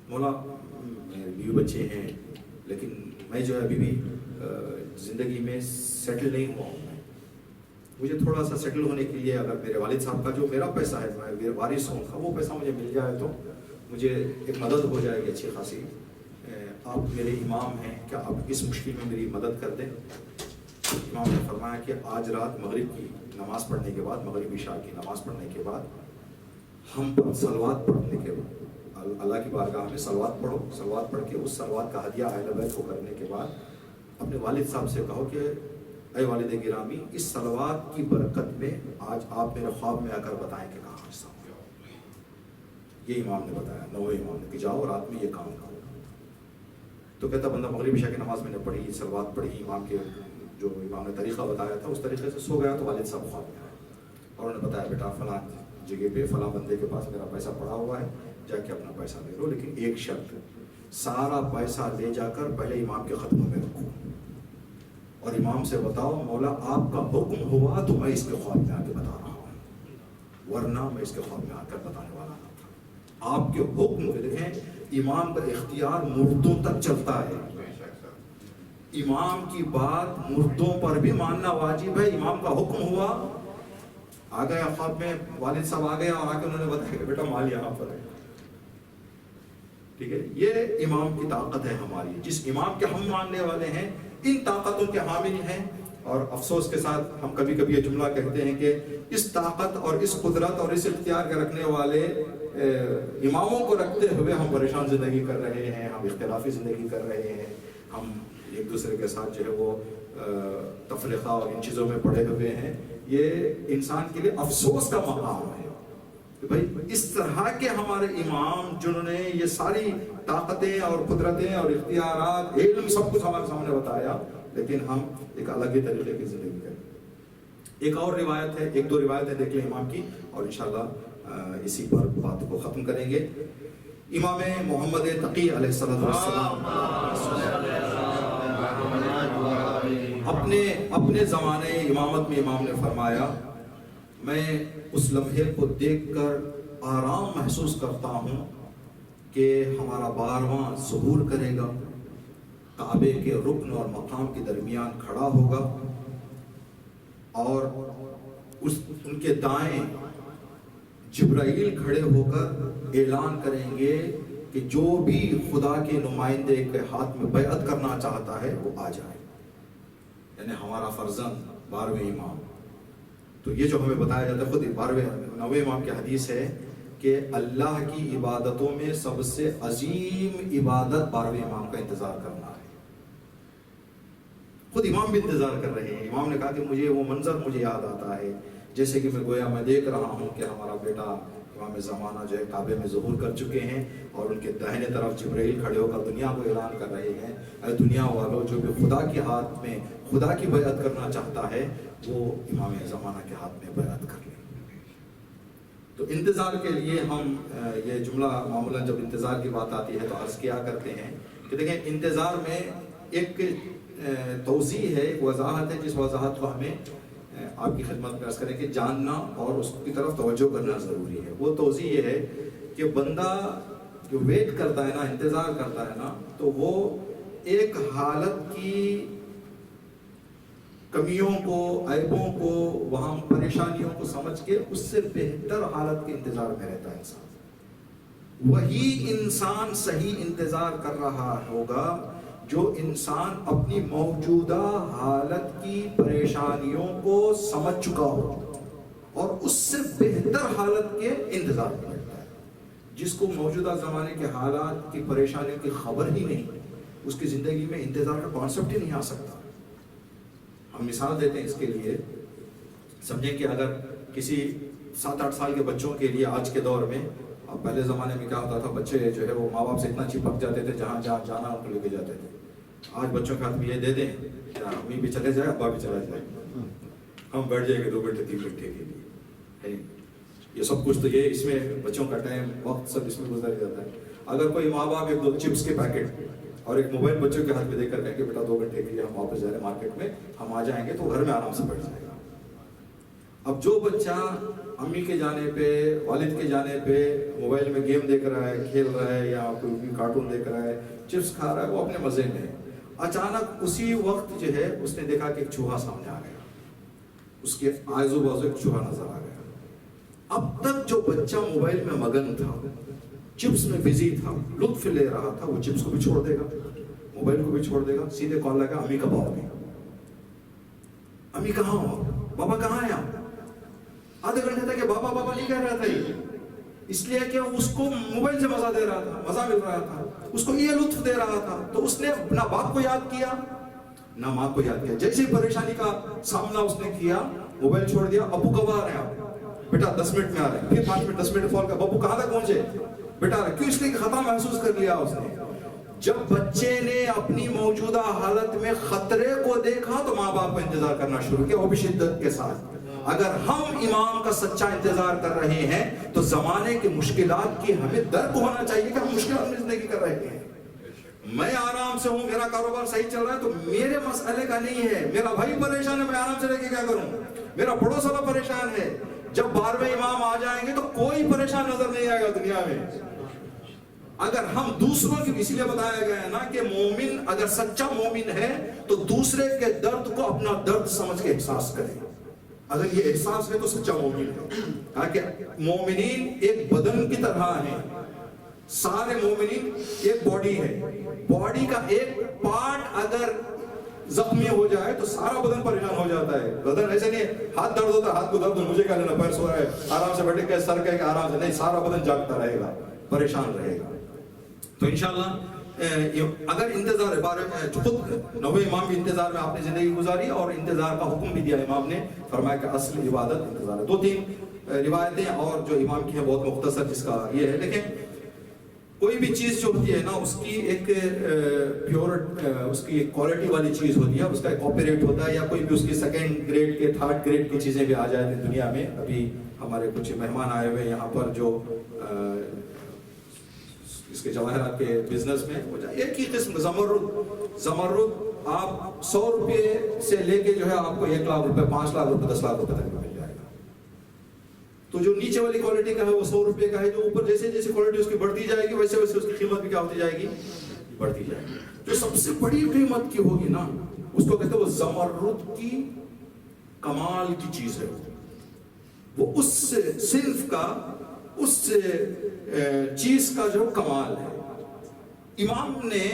مولا میرے بیوی بچے ہیں, لیکن میں جو ہے ابھی بھی زندگی میں سیٹل نہیں ہوا ہوں. مجھے تھوڑا سا سیٹل ہونے کے لیے اگر میرے والد صاحب کا جو میرا پیسہ ہے, میں وارث ہوں, وہ پیسہ مجھے مل جائے تو مجھے ایک مدد ہو جائے گی اچھی خاصی. آپ میرے امام ہیں, کیا آپ اس مشکل میں میری مدد کر دیں؟ امام نے فرمایا کہ آج رات مغرب کی نماز پڑھنے کے بعد, مغرب عشاء کی نماز پڑھنے کے بعد, ہم صلوات پڑھنے کے بعد, اللہ کی بارگاہ میں صلوات پڑھو, صلوات پڑھ کے اس صلوات کا ہدیہ اہل بیت کو کرنے کے بعد اپنے والد صاحب سے کہو کہ اے والد گرامی, اس صلوات کی برکت میں آج آپ میرے خواب میں آ کر بتائیں کہ کہاں حصہ ہو. یہ امام نے بتایا, 9ویں امام نے, کہ جاؤ رات میں یہ کام کرو. تو کہتا بندہ مغرب عشاء کی نماز میں نے پڑھی, صلوات پڑھی, امام کے جو امام نے طریقہ بتایا تھا اس طریقے سے سو گیا. تو والد صاحب خواب میں آئے اور انہوں نے بتایا بیٹا فلاں جگہ پہ فلاں بندے کے پاس میرا پیسہ پڑا ہوا ہے, جا کے اپنا پیسہ لے لو, لیکن ایک شرط, سارا پیسہ لے جا کر پہلے امام کے قدموں میں رکھو اور امام سے بتاؤ مولا آپ کا حکم ہوا تو میں اس کے خواب میں آ کے بتا رہا ہوں, ورنہ میں اس کے خواب میں آ کر بتانے والا نہ تھا. آپ کے حکم کے دیکھیں, امام کا اختیار مردوں تک چلتا ہے. امام کی بات مردوں پر بھی ماننا واجب ہے. امام کا حکم ہوا, آ گیا خواب میں, والد صاحب آ گئے اور آ کے انہوں نے بتایا کہ بیٹا مال یہاں پر ہے. ٹھیک ہے, یہ امام کی طاقت ہے ہماری. جس امام کے ہم ماننے والے ہیں ان طاقتوں کے حامل ہیں. اور افسوس کے ساتھ ہم کبھی کبھی یہ جملہ کہتے ہیں کہ اس طاقت اور اس قدرت اور اس اختیار کے رکھنے والے اماموں کو رکھتے ہوئے ہم پریشان زندگی کر رہے ہیں, ہم اختلافی زندگی کر رہے ہیں, ہم ایک دوسرے کے ساتھ جو ہے وہ تفرقہ اور ان چیزوں میں پڑے ہوئے ہیں. یہ انسان کے لیے افسوس کا مقام ہے کہ بھائی اس طرح کے ہمارے امام جنہوں نے یہ ساری طاقتیں اور قدرتیں اور اختیارات, علم, سب کچھ ہمارے سامنے بتایا, لیکن ہم ایک الگ ہی طریقے کی زندگی کریں. ایک اور روایت ہے، ایک دو روایتیں دیکھ لیں امام کی اور انشاءاللہ اسی پر بات کو ختم کریں گے۔ امام محمد تقی علیہ السلام اپنے زمانے امامت میں امام نے فرمایا، میں اس لمحے کو دیکھ کر آرام محسوس کرتا ہوں کہ ہمارا 12واں ظہور کرے گا، کعبے کے رکن اور مقام کے درمیان کھڑا ہوگا اور ان کے دائیں جبرائیل کھڑے ہو کر اعلان کریں گے کہ جو بھی خدا کے نمائندے کے ہاتھ میں بیعت کرنا چاہتا ہے وہ آ جائے، یعنی ہمارا فرزند 12ویں امام۔ تو یہ جو ہمیں بتایا جاتا ہے، خود 9ویں امام کی حدیث ہے کہ اللہ کی عبادتوں میں سب سے عظیم عبادت 12ویں امام کا انتظار کرنا ہے۔ خود امام بھی انتظار کر رہے ہیں۔ امام نے کہا کہ مجھے وہ منظر مجھے یاد آتا ہے، جیسے کہ میں دیکھ رہا ہوں کہ ہمارا بیٹا امام زمانہ جو ہے کعبے میں ظہور کر چکے ہیں اور ان کے داہنے طرف جبرائیل کھڑے ہو کر دنیا کو اعلان کر رہے ہیں، اے دنیا والوں، جو بھی خدا کے ہاتھ میں خدا کی بیعت کرنا چاہتا ہے وہ امام زمانہ کے ہاتھ میں بیعت کر لیں۔ تو انتظار کے لیے ہم یہ جملہ معمولاً جب انتظار کی بات آتی ہے تو عرض کیا کرتے ہیں کہ دیکھیں انتظار میں ایک توضیح ہے، ایک وضاحت ہے، جس وضاحت کو ہمیں آپ کی خدمت میں عرض کریں کہ جاننا اور اس کی طرف توجہ کرنا ضروری ہے۔ وہ توضیح یہ ہے کہ بندہ جو ویٹ کرتا ہے نا، انتظار کرتا ہے نا، تو وہ ایک حالت کی کمیوں کو، عیبوں کو، وہاں پریشانیوں کو سمجھ کے اس سے بہتر حالت کے انتظار میں رہتا ہے انسان۔ وہی انسان صحیح انتظار کر رہا ہوگا جو انسان اپنی موجودہ حالت کی پریشانیوں کو سمجھ چکا ہو اور اس سے بہتر حالت کے انتظار میں رہتا ہے۔ جس کو موجودہ زمانے کے حالات کی پریشانیوں کی خبر ہی نہیں، اس کی زندگی میں انتظار کا کانسیپٹ ہی نہیں آ سکتا۔ ہم مثال دیتے ہیں اس کے لیے، سمجھیں کہ اگر کسی 7-8 سال کے بچوں کے لیے آج کے دور میں، اب پہلے زمانے میں کیا ہوتا تھا، بچے جو ہے وہ ماں باپ سے اتنا چپک جاتے تھے، جہاں جہاں جانا ان کو لے کے جاتے تھے۔ آج بچوں کے ہاتھ میں یہ دے دیں، امی بھی چلے جائے، ابا بھی چلا جائے، ہم بیٹھ جائیں گے 2 گھنٹے 3 گھنٹے کے لیے۔ یہ سب کچھ تو یہ اس میں بچوں کا ٹائم وقت سب اس میں گزر جاتا ہے۔ اگر کوئی ماں باپ 1-2 چپس کے پیکٹ اور ایک موبائل بچوں کے ہاتھ میں دے کر کہیں کہ بیٹا 2 گھنٹے کے لیے ہم واپس جا رہے ہیں مارکیٹ میں، ہم آ جائیں گے، تو گھر میں آرام سے بیٹھ جائے گا۔ اب جو بچہ امی کے جانے پہ، والد کے جانے پہ موبائل میں گیم دیکھ رہا ہے، کھیل رہا ہے، یا کوئی بھی کارٹون دیکھ رہا ہے، چپس کھا رہا ہے، وہ اپنے مزے میں ہے، اچانک اسی وقت جو ہے اس نے دیکھا کہ ایک چوہا سامنے آ گیا، اس کے آزو بازو ایک چوہا نظر آ گیا۔ اب تک جو بچہ موبائل میں مگن تھا، چپس میں بزی تھا، لطف لے رہا تھا، وہ چپس کو بھی چھوڑ دے گا، موبائل کو بھی چھوڑ دے گا، سیدھے کال لگا، امی کب آؤ گے؟ امی کہاں ہو؟ بابا کہاں ہے آپ؟ آدھے گھنٹے تک بابا بابا نہیں کہہ رہا تھا، یہ اس لیے کہ اس کو موبائل سے مزہ دے رہا تھا، مزہ مل رہا تھا، اس کو یہ لطف دے رہا تھا، تو اس نے نہ باپ کو یاد کیا نہ ماں کو یاد کیا۔ جیسے پریشانی کا سامنا اس نے کیا، موبائل چھوڑ دیا، ابو کب آ رہے ہیں آپ؟ بیٹا 10 منٹ میں آ رہے ہیں، پھر 5 منٹ 10 منٹ فون کر، بابو کہاں تک پہنچے؟ بیٹا آ رہے، کیوں؟ اس لیے خطا محسوس کر لیا اس نے۔ جب بچے نے اپنی موجودہ حالت میں خطرے کو دیکھا تو ماں باپ کا انتظار کرنا شروع کیا، وہ بھی شدت کے ساتھ۔ اگر ہم امام کا سچا انتظار کر رہے ہیں تو زمانے کی مشکلات کی ہمیں درک ہونا چاہیے کہ ہم مشکلات میں زندگی کر رہے ہیں۔ میں آرام سے ہوں، میرا کاروبار صحیح چل رہا ہے تو میرے مسئلے کا نہیں ہے، میرا بھائی پریشان ہے، میں آرام سے رہ کے کیا کروں؟ میرا پڑوس والا پریشان ہے۔ جب 12ویں امام آ جائیں گے تو کوئی پریشان نظر نہیں آئے گا دنیا میں۔ اگر ہم دوسروں کی، اسی لیے بتایا گیا ہے نا کہ مومن اگر سچا مومن ہے تو دوسرے کے درد کو اپنا درد سمجھ کے احساس کرے۔ اگر یہ احساس ہے تو سچا مومن ہے۔ کہا کہ مومنین ایک بدن کی طرح ہیں، سارے مومنین ایک باڈی ہے، باڈی کا ایک پارٹ اگر زخمی ہو جائے تو سارا بدن پریشان ہو جاتا ہے۔ بدن ایسے نہیں ہے، ہاتھ درد ہوتا ہے، ہاتھ کو درد مجھے کیا لینا، پیر سو رہا ہے آرام سے بیٹھے کے، سر کہہ کے آرام سے، نہیں، سارا بدن جاگتا رہے گا، پریشان رہے گا۔ تو انشاءاللہ اگر انتظار خود 9ویں امام بھی انتظار میں آپ نے زندگی گزاری اور انتظار کا حکم بھی دیا امام نے، فرمایا کہ اصل عبادت انتظار ہے۔ 2-3 روایتیں اور جو امام کی ہیں بہت مختصر، جس کا یہ ہے، لیکن کوئی بھی چیز جو ہوتی ہے نا اس کی ایک پیور اس کی ایک کوالٹی والی چیز ہوتی ہے، اس کا ایک کاپی ریٹ ہوتا ہے، یا کوئی بھی اس کی سیکنڈ گریڈ کے تھرڈ گریڈ کی چیزیں بھی آ جاتی ہیں دنیا میں. ابھی ہمارے کچھ مہمان آئے ہوئے یہاں پر جو اس کے جواہرات کے بزنس میں ہو جائے. ایک ہی قسم زمرد آپ 100 روپے سے لے کے جو ہے آپ کو 1 لاکھ روپے 5 لاکھ روپے 10 لاکھ روپے تک مل جائے گا. تو جو نیچے والی کوالٹی کا ہے وہ 100 روپے کا ہے، جو اوپر جیسے جیسے کوالٹی اس کی بڑھتی جائے گی ویسے ویسے اس کی قیمت بھی کیا ہوتی جائے گی، بڑھتی جائے گی. جو سب سے بڑی قیمت کی ہوگی نا اس کو کہتے ہیں وہ زمرد کی کمال کی چیز ہے. وہ اس صنف کا اس چیز کا جو کمال ہے. امام نے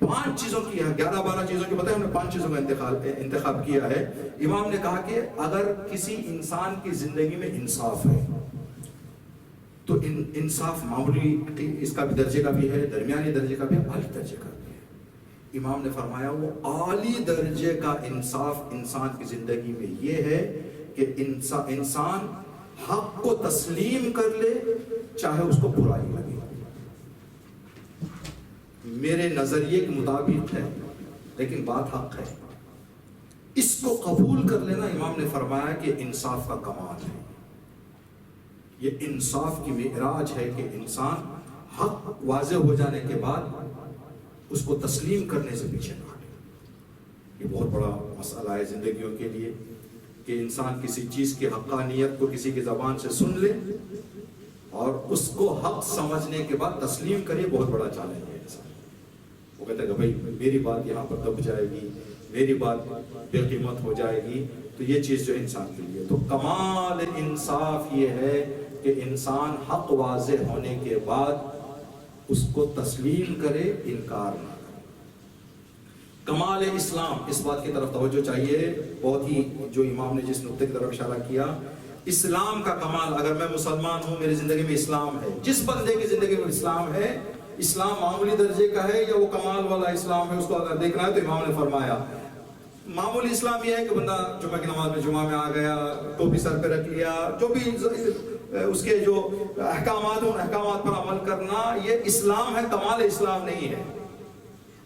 5 چیزوں کی ہے، 11-12 چیزوں کی بتائیں، ہم نے 5 چیزوں کا انتخاب کیا ہے. امام نے کہا کہ اگر کسی انسان کی زندگی میں انصاف ہے تو انصاف معمولی اس کا بھی درجے کا بھی ہے، درمیانی درجے کا بھی ہے، اعلی درجے کا بھی ہے. امام نے فرمایا وہ اعلی درجے کا انصاف انسان کی زندگی میں یہ ہے کہ انسان حق کو تسلیم کر لے چاہے اس کو برائی لگے. میرے نظریے کے مطابق ہے لیکن بات حق ہے، اس کو قبول کر لینا امام نے فرمایا کہ انصاف کا کمال ہے. یہ انصاف کی معراج ہے کہ انسان حق واضح ہو جانے کے بعد اس کو تسلیم کرنے سے پیچھے نہ ہٹے. یہ بہت بڑا مسئلہ ہے زندگیوں کے لیے کہ انسان کسی چیز کی حقانیت کو کسی کی زبان سے سن لے اور اس کو حق سمجھنے کے بعد تسلیم کرے. بہت بڑا چیلنج ہے انسان. وہ کہتا ہے کہ بھائی میری بات یہاں پر دب جائے گی، میری بات بے قیمت ہو جائے گی. تو یہ چیز جو انسان کے لیے تو کمال انصاف یہ ہے کہ انسان حق واضح ہونے کے بعد اس کو تسلیم کرے، انکار نہ کرے. کمال اسلام، اس بات کی طرف توجہ چاہیے. بہت ہی جو امام نے جس نقطے کی طرف اشارہ کیا، اسلام کا کمال. اگر میں مسلمان ہوں، میری زندگی میں اسلام ہے، جس بندے کی زندگی میں اسلام ہے، اسلام معمولی درجے کا ہے یا وہ کمال والا اسلام ہے، اس کو اگر دیکھنا ہے تو امام نے فرمایا معمولی اسلام یہ ہے کہ بندہ جمعہ کی نماز میں جمعہ میں آ گیا، ٹوپی سر پہ رکھ لیا، جو بھی اس کے جو احکامات ہیں ان احکامات پر عمل کرنا، یہ اسلام ہے. کمال اسلام نہیں ہے.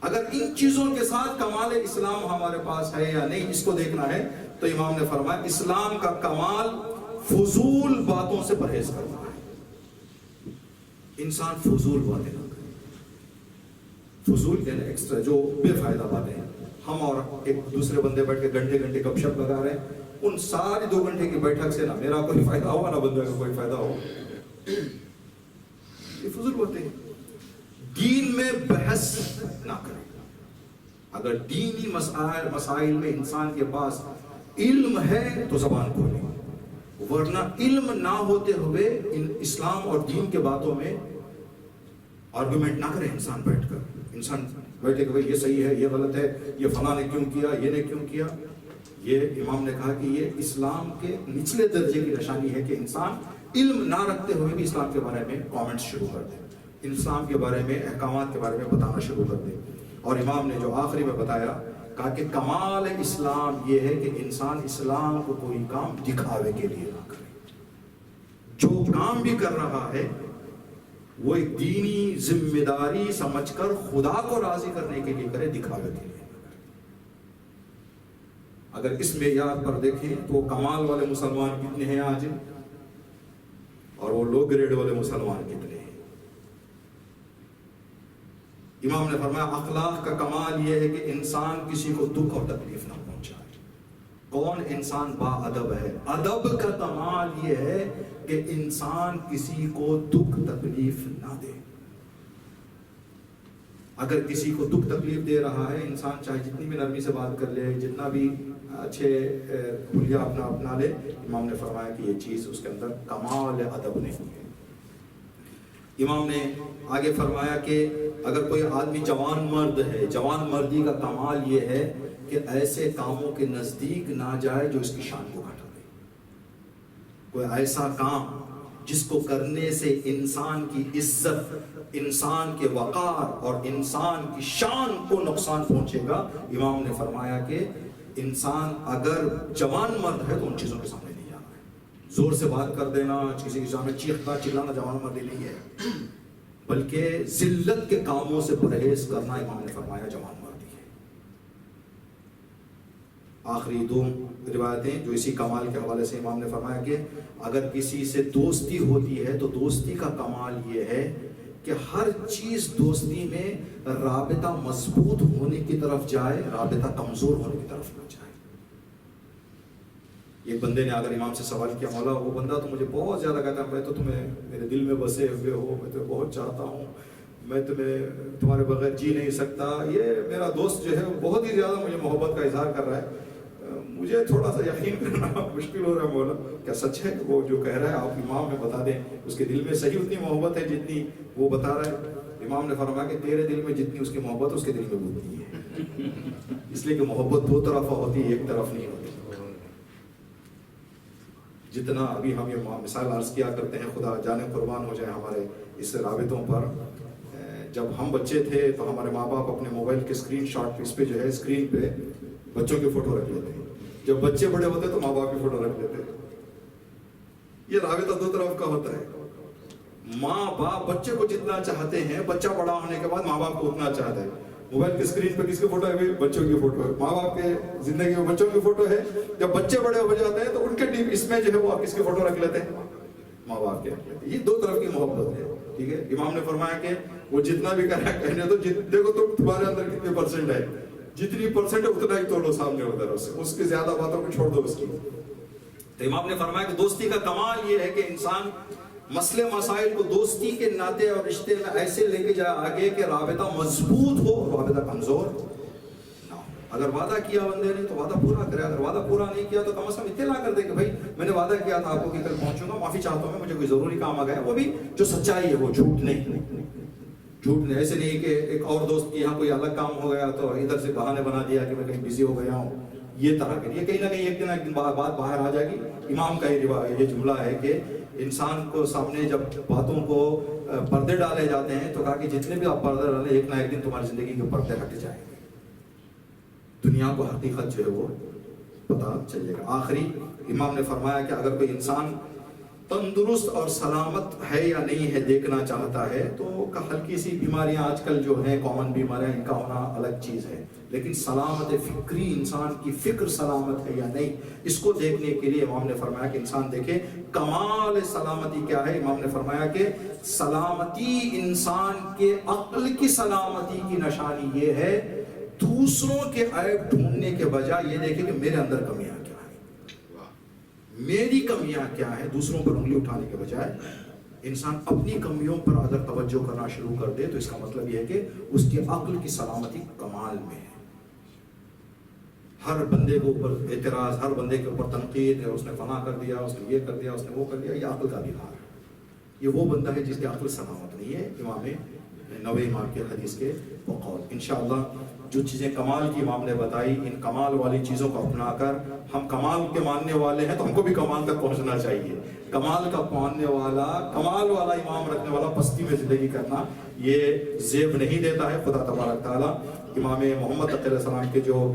اگر ان چیزوں کے ساتھ کمال اسلام ہمارے پاس ہے یا نہیں، اس کو دیکھنا ہے. تو امام نے فرمایا اسلام کا کمال فضول باتوں سے پرہیز کرنا ہے. انسان فضول باتیں نہ کرے. فضول کہنا ایکسٹرا جو بے فائدہ باتیں ہیں. ہم اور ایک دوسرے بندے بیٹھ کے گھنٹے گھنٹے گپ شپ لگا رہے ہیں، ان ساری 2 گھنٹے کی بیٹھک سے نہ میرا کوئی فائدہ ہو نہ بندے کا کوئی فائدہ ہو. یہ فضول باتیں ہیں. دین میں بحث نہ کریں. اگر دینی مسائل میں انسان کے پاس علم ہے تو زبان کھولیں، ورنہ علم نہ ہوتے ہوئے اسلام اور دین کے باتوں میں آرگومنٹ نہ کرے. انسان بیٹھ کر انسان بیٹھے کہ یہ صحیح ہے، یہ غلط ہے، یہ فلاں نے کیوں کیا، یہ نے کیوں کیا. یہ امام نے کہا کہ یہ اسلام کے نچلے درجے کی نشانی ہے کہ انسان علم نہ رکھتے ہوئے بھی اسلام کے بارے میں کامنٹس شروع کر دے، اسلام کے بارے میں احکامات کے بارے میں بتانا شروع کر دے. اور امام نے جو آخری میں بتایا، کہا کہ کمال اسلام یہ ہے کہ انسان اسلام کو کوئی کام دکھاوے کے لیے نہ کرے. جو کام بھی کر رہا ہے وہ ایک دینی ذمہ داری سمجھ کر خدا کو راضی کرنے کے لیے کرے، دکھاوے کے لیے نہ کرے. اگر اس معیار پر دیکھیں تو وہ کمال والے مسلمان کتنے ہیں آج، اور وہ لو گریڈ والے مسلمان کتنے ہیں. امام نے فرمایا اخلاق کا کمال یہ ہے کہ انسان کسی کو دکھ اور تکلیف نہ پہنچائے. کون انسان با ادب ہے؟ ادب کا کمال یہ ہے کہ انسان کسی کو دکھ تکلیف نہ دے. اگر کسی کو دکھ تکلیف دے رہا ہے، انسان چاہے جتنی بھی نرمی سے بات کر لے، جتنا بھی اچھے حلیہ اپنا لے، امام نے فرمایا کہ یہ چیز اس کے اندر کمال ادب نہیں ہے. امام نے آگے فرمایا کہ اگر کوئی آدمی جوان مرد ہے، جوان مردی کا کمال یہ ہے کہ ایسے کاموں کے نزدیک نہ جائے جو اس کی شان کو گھٹا دے. کوئی ایسا کام جس کو کرنے سے انسان کی عزت، انسان کے وقار اور انسان کی شان کو نقصان پہنچے گا. امام نے فرمایا کہ انسان اگر جوان مرد ہے تو ان چیزوں کے سامنے نہیں جانا ہے. زور سے بات کر دینا، کسی کے سامنے چیخنا چلانا جوان مردی نہیں ہے. بلکہ ذلت کے کاموں سے پرہیز کرنا امام نے فرمایا جوان مردی ہے۔ آخری دو روایتیں جو اسی کمال کے حوالے سے امام نے فرمایا کہ اگر کسی سے دوستی ہوتی ہے تو دوستی کا کمال یہ ہے کہ ہر چیز دوستی میں رابطہ مضبوط ہونے کی طرف جائے، رابطہ کمزور ہونے کی طرف نہ جائے۔ ایک بندے نے اگر امام سے سوال کیا، مولا وہ بندہ تو مجھے بہت زیادہ کہتا ہے میں تو تمہیں میرے دل میں بسے ہوئے ہو، میں تمہیں بہت چاہتا ہوں، میں تمہارے بغیر جی نہیں سکتا، یہ میرا دوست جو ہے بہت ہی زیادہ مجھے محبت کا اظہار کر رہا ہے، مجھے تھوڑا سا یقین کرنا مشکل ہو رہا ہے مولا، کیا سچ ہے وہ جو کہہ رہا ہے؟ آپ امام میں بتا دیں اس کے دل میں صحیح اتنی محبت ہے جتنی وہ بتا رہا ہے؟ امام نے فرمایا کہ تیرے دل میں جتنی اس کی محبت اس کے دل میں اتنی ہے، اس لیے کہ محبت دو طرفہ ہوتی ہے، ایک طرف نہیں ہوتی۔ جتنا ابھی ہم یہ مثال عرض کیا کرتے ہیں، خدا جانے قربان ہو جائے ہمارے اس رابطوں پر، جب ہم بچے تھے تو ہمارے ماں باپ اپنے موبائل کے اسکرین شاٹ اس پہ جو ہے اسکرین پہ بچوں کے فوٹو رکھ لیتے ہیں، جب بچے بڑے ہوتے تو ماں باپ کی فوٹو رکھ لیتے۔ یہ رابطہ دو طرف کا ہوتا ہے، ماں باپ بچے کو جتنا چاہتے ہیں، بچہ بڑا ہونے کے بعد ماں باپ کو اتنا چاہتا ہے۔ موبائل کی اسکرین پہ کس کی فوٹو ہے؟ بچوں کی فوٹو ہے۔ ماں باپ کے زندگی میں بچوں کی فوٹو ہے، جب بچے بڑے ہو جاتے ہیں تو ان کے اس میں جو ہے وہ کس کی فوٹو رکھ لیتے ہیں؟ ماں باپ کے رکھ لیتے ہیں۔ یہ دو طرف کی محبت ہے، ٹھیک ہے۔ امام نے فرمایا کہ وہ جتنا بھی کہنا ہے کہنے تو دیکھو تمہارے اندر کتنے پرسنٹ ہے، جتنی پرسنٹ ہے اتنا ہی توڑو سامنے ادھر اس کی زیادہ باتوں کو چھوڑ دو اس کی۔ تو امام نے فرمایا کہ دوستی کا کمال یہ ہے کہ انسان مسئلے مسائل کو دوستی کے ناطے اور رشتے میں ایسے لے کے جائے آگے کہ رابطہ مضبوط ہو، رابطہ کمزور نہ ہو۔ اگر وعدہ کیا بندے نے تو وعدہ پورا کرے، اگر وعدہ پورا نہیں کیا تو کم از کم اطلاع کر دے کہ بھائی میں نے وعدہ کیا تھا آپ کو کہ کل پہنچوں گا، معافی چاہتا ہوں، میں مجھے کوئی ضروری کام آ گیا، وہ بھی جو سچائی ہے، وہ جھوٹ نہیں۔ جھوٹ نہیں، ایسے نہیں کہ ایک اور دوست کے یہاں کوئی الگ کام ہو گیا تو ادھر سے بہانے بنا دیا کہ میں کہیں بزی ہو گیا ہوں، یہ طرح کے لیے کہیں نہ کہیں ایک دن بات باہر آ جائے گی۔ امام کا یہ جملہ ہے کہ انسان کو سامنے جب باتوں کو پردے ڈالے جاتے ہیں تو کہا کہ جتنے بھی آپ پردے ڈالیں ایک نہ ایک دن تمہاری زندگی کے پردے ہٹ جائیں گے، دنیا کو حقیقت جو ہے وہ پتا چلے گا۔ آخری امام نے فرمایا کہ اگر کوئی انسان تندرست اور سلامت ہے یا نہیں ہے دیکھنا چاہتا ہے تو ہلکی سی بیماریاں آج کل جو ہیں کامن بیماریاں، ان کا ہونا الگ چیز ہے، لیکن سلامت فکری، انسان کی فکر سلامت ہے یا نہیں، اس کو دیکھنے کے لیے امام نے فرمایا کہ انسان دیکھے کمال سلامتی کیا ہے۔ امام نے فرمایا کہ سلامتی انسان کے عقل کی سلامتی کی نشانی یہ ہے دوسروں کے عیب ڈھونڈنے کے بجائے یہ دیکھے کہ میرے اندر کمیاں کیا ہیں، میری کمیاں کیا ہیں، دوسروں پر انگلی اٹھانے کے بجائے انسان اپنی کمیوں پر اگر توجہ کرنا شروع کر دے تو اس کا مطلب یہ ہے کہ اس کی عقل کی سلامتی کمال میں ہے۔ ہر بندے کے اوپر اعتراض، ہر بندے کے اوپر تنقید ہے، اس نے فلاں کر دیا، اس نے یہ کر دیا، اس نے وہ کر دیا، یہ عقل کا بیمار ہے۔ یہ وہ بندہ ہے جس کی عقل سلامت نہیں ہے، امام نووی امام کے حدیث کے بقول۔ انشاءاللہ جو چیزیں کمال کی امام نے بتائی، ان کمال والی چیزوں کو اپنا کر ہم کمال کے ماننے والے ہیں تو ہم کو بھی کمال تک پہنچنا چاہیے۔ کمال کا ماننے والا، کمال والا امام رکھنے والا پستی میں زندگی کرنا یہ زیب نہیں دیتا ہے۔ خدا تبارک تعالیٰ امام محمد علیہ السلام کے جو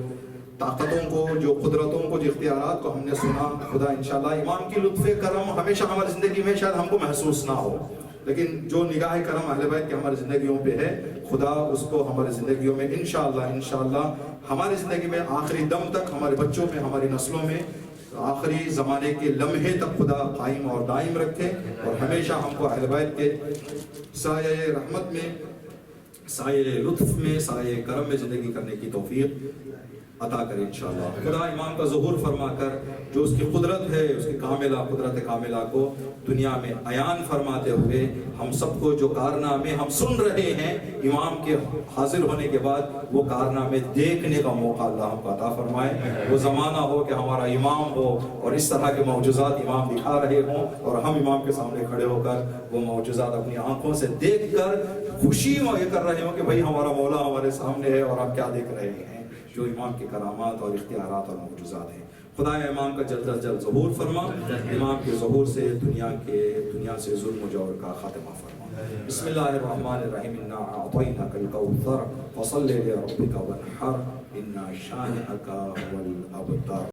طاقتوں کو، جو قدرتوں کو، جو اختیارات کو ہم نے سنا، خدا انشاءاللہ امام کی لطف کرم ہمیشہ ہماری زندگی میں شاید ہم کو محسوس نہ ہو، لیکن جو نگاہ کرم اہل بیت کی ہماری زندگیوں پہ ہے، خدا اس کو ہماری زندگیوں میں انشاءاللہ ہماری زندگی میں آخری دم تک، ہمارے بچوں میں، ہماری نسلوں میں، آخری زمانے کے لمحے تک خدا قائم اور دائم رکھے، اور ہمیشہ ہم کو اہل بیت کے سایہ رحمت میں، سایہ لطف میں، سایہ کرم میں زندگی کرنے کی توفیق عطا کرے انشاءاللہ۔ خدا امام کا ظہور فرما کر جو اس کی قدرت ہے، اس کی کاملہ قدرت کاملہ کو دنیا میں عیان فرماتے ہوئے ہم سب کو جو کارنامے ہم سن رہے ہیں امام کے حاضر ہونے کے بعد، وہ کارنامے دیکھنے کا موقع اللہ ہم کو عطا فرمائے۔ وہ زمانہ ہو کہ ہمارا امام ہو اور اس طرح کے معجزات امام دکھا رہے ہوں اور ہم امام کے سامنے کھڑے ہو کر وہ معجزات اپنی آنکھوں سے دیکھ کر خوشی یہ کر رہے ہوں کہ بھائی ہمارا مولا ہمارے سامنے ہے اور ہم کیا دیکھ رہے ہیں، جو امام کی کرامات اور اختیارات اور معجزات ہیں۔ خدا امام کا جلد از جلد ظہور فرما، امام کے ظہور سے دنیا سے ظلم و جور کا خاتمہ فرما۔ بسم اللہ الرحمن الرحیم، انا اعطیناک الکوثر فصل لربک وانحر ان شانئک هو الابتر۔